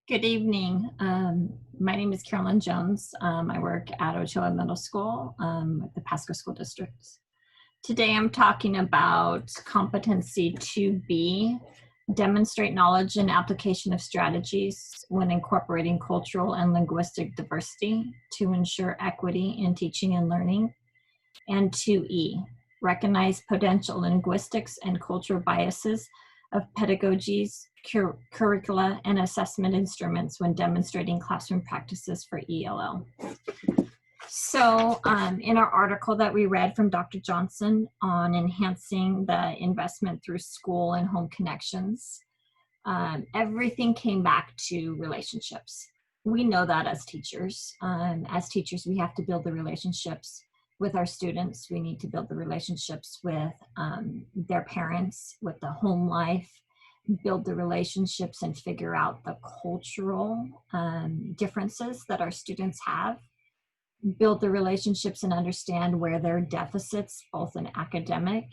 Good evening. My name is Carolyn Jones. I work at Ochoa Middle School at the Pasco School District. Today I'm talking about competency 2B, demonstrate knowledge and application of strategies when incorporating cultural and linguistic diversity to ensure equity in teaching and learning. And 2E, recognize potential linguistics and cultural biases of pedagogies, curricula, and assessment instruments when demonstrating classroom practices for ELL. So in our article that we read from Dr. Johnson on enhancing the investment through school and home connections, everything came back to relationships. We know that as teachers. We have to build the relationships with our students. We need to build the relationships with their parents, with the home life, build the relationships and figure out the cultural differences that our students have, build the relationships and understand where their deficits, both in academic,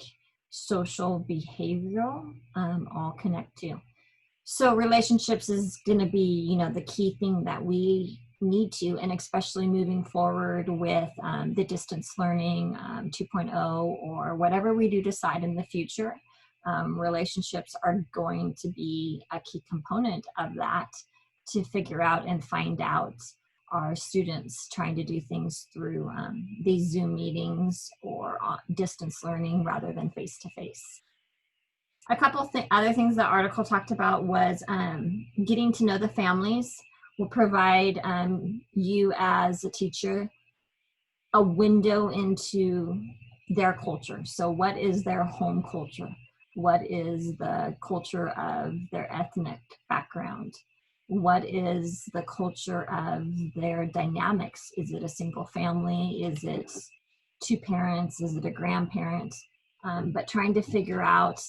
social, behavioral, all connect to. So relationships is going to be, the key thing that we need to, and especially moving forward with the distance learning 2.0 or whatever we do decide in the future, relationships are going to be a key component of that to figure out and find out our students trying to do things through these Zoom meetings or distance learning rather than face-to-face. A couple of other things the article talked about was getting to know the families will provide you as a teacher a window into their culture. So what is their home culture? What is the culture of their ethnic background? What is the culture of their dynamics? Is it a single family? Is it two parents? Is it a grandparent? But trying to figure out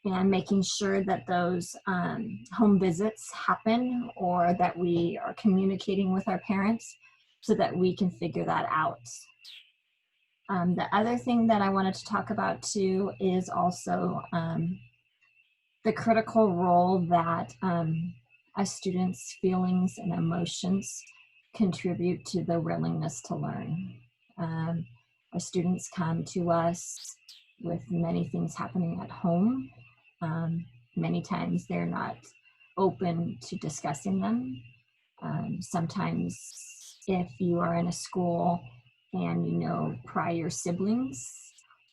and making sure that those home visits happen or that we are communicating with our parents so that we can figure that out. The other thing that I wanted to talk about too is also the critical role that a student's feelings and emotions contribute to the willingness to learn. Our students come to us with many things happening at home. Many times they're not open to discussing them. Sometimes if you are in a school and you know prior siblings,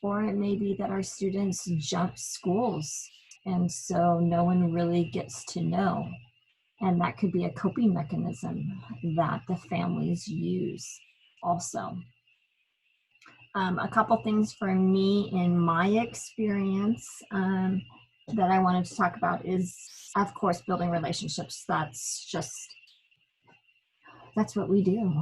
or it may be that our students jump schools and so no one really gets to know. And that could be a coping mechanism that the families use also. A couple things for me in my experience that I wanted to talk about is, of course, building relationships. That's what we do.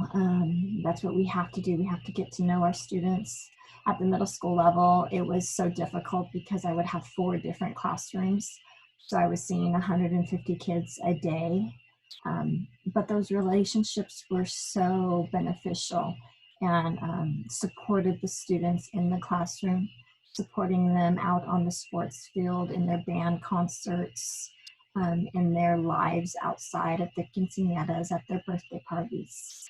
That's what we have to do. We have to get to know our students. At the middle school level, it was so difficult because I would have 4 different classrooms. So I was seeing 150 kids a day. But those relationships were so beneficial and supported the students in the classroom, supporting them out on the sports field, in their band concerts, in their lives outside at the quinceañeras, at their birthday parties.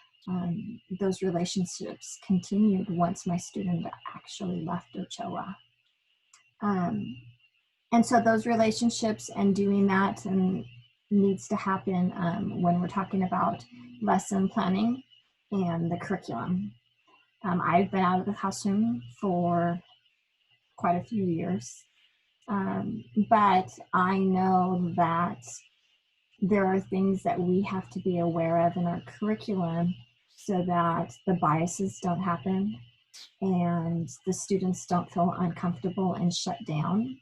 Those relationships continued once my student actually left Ochoa. And so those relationships and doing that needs to happen when we're talking about lesson planning and the curriculum. I've been out of the classroom for quite a few years, but I know that there are things that we have to be aware of in our curriculum so that the biases don't happen and the students don't feel uncomfortable and shut down.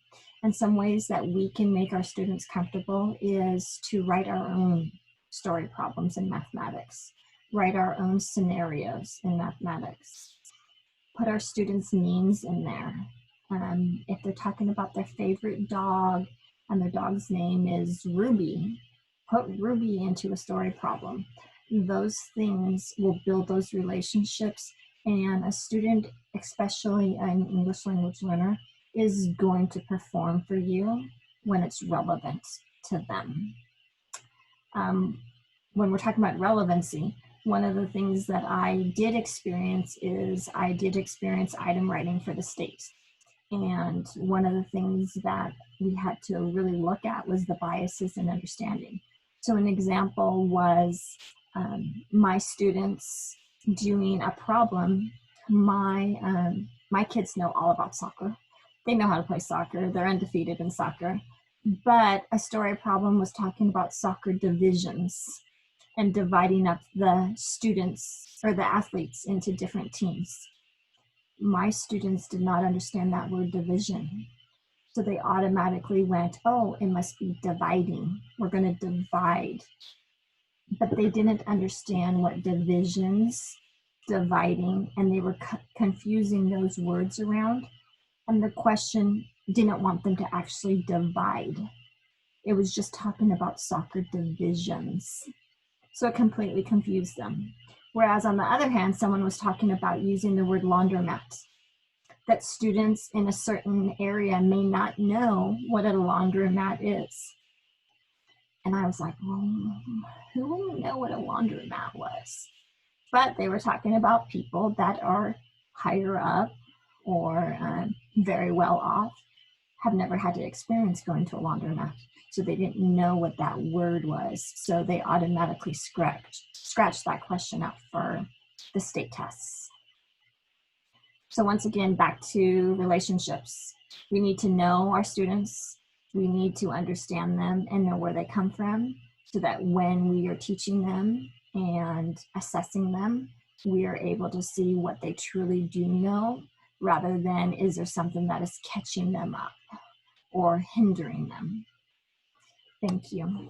And some ways that we can make our students comfortable is to write our own story problems in mathematics, write our own scenarios in mathematics, put our students' names in there. If they're talking about their favorite dog and their dog's name is Ruby, put Ruby into a story problem. Those things will build those relationships, and a student, especially an English language learner, is going to perform for you when it's relevant to them. when we're talking about relevancy, one of the things that I did experience is I did experience item writing for the state. And one of the things that we had to really look at was the biases in understanding. So an example was my students doing a problem. My kids know all about soccer. They know how to play soccer. They're undefeated in soccer. But a story problem was talking about soccer divisions and dividing up the students or the athletes into different teams. My students did not understand that word division. So they automatically went, oh, it must be dividing. We're going to divide. But they didn't understand what divisions, dividing, and they were confusing those words around. And the question didn't want them to actually divide. It was just talking about soccer divisions. So it completely confused them. Whereas on the other hand, someone was talking about using the word laundromat, that students in a certain area may not know what a laundromat is. And I was like, well, who wouldn't know what a laundromat was? But they were talking about people that are higher up or very well off, have never had to experience going to a laundromat. So they didn't know what that word was. So they automatically scratched that question out for the state tests. So once again, back to relationships. We need to know our students. We need to understand them and know where they come from so that when we are teaching them and assessing them, we are able to see what they truly do know rather than is there something that is catching them up or hindering them. Thank you.